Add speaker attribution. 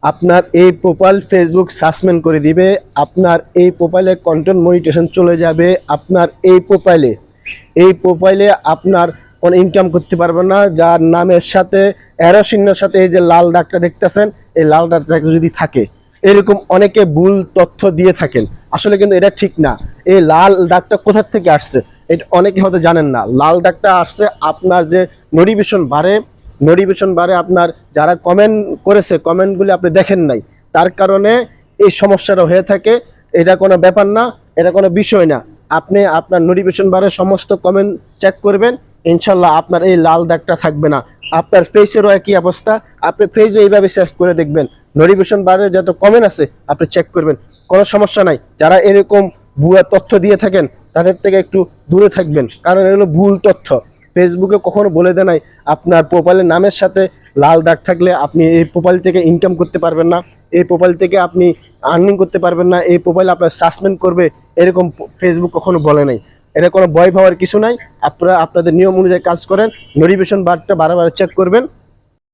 Speaker 1: আপনার এই profile Facebook suspend করে দিবে। আপনার এই প্রোফাইলে কন্টেন্ট মনিটাইজেশন চলে যাবে। আপনার এই প্রোফাইলে আপনার কোনো ইনকাম করতে পারবেন না। যার নামের সাথে অ্যারো চিহ্নের সাথে এই যে লাল দাগটা দেখতেছেন, এই লাল দাগটা যদি থাকে, এরকম অনেকে ভুল তথ্য দিয়ে থাকেন, আসলে কিন্তু এটা ঠিক না। এই লাল দাগটা কোথা থেকে আসছে এটা অনেকে হয়তো জানেন না। লাল দাগটা আসছে আপনার যে নোটিফিকেশন বারে আপনার যারা কমেন্ট করেছে, কমেন্টগুলি আপনি দেখেন নাই, তার কারণে এই সমস্যাটা হয়ে থাকে। এটা কোনো ব্যাপার না, এটা কোনো বিষয় না। আপনি আপনার নোটিফিকেশন বারে সমস্ত কমেন্ট চেক করবেন, ইনশাল্লাহ আপনার এই লাল দাগটা থাকবে না। আপনার ফেসেরও একই অবস্থা, আপনি ফেসও এইভাবে চেক করে দেখবেন, নোটিফিকেশন বারে যত কমেন্ট আছে আপনি চেক করবেন, কোনো সমস্যা নাই। যারা এরকম ভুয়া তথ্য দিয়ে থাকেন তাদের থেকে একটু দূরে থাকবেন, কারণ এগুলো ভুল তথ্য। ফেসবুকে কখনো বলে দেয় নাই আপনার প্রোফাইলের নামের সাথে লাল দাগ থাকলে আপনি এই প্রোফাইল থেকে ইনকাম করতে পারবেন না, এই প্রোফাইল থেকে আপনি আর্নিং করতে পারবেন না, এই প্রোফাইল আপনার সাসপেন্ড করবে, এরকম ফেসবুক কখনো বলে নাই। এটা কোনো ভয় পাওয়ার কিছু নাই। আপনারা আপনাদের নিয়ম অনুযায়ী কাজ করেন, নোটিফিকেশন বারটা বারবার চেক করবেন।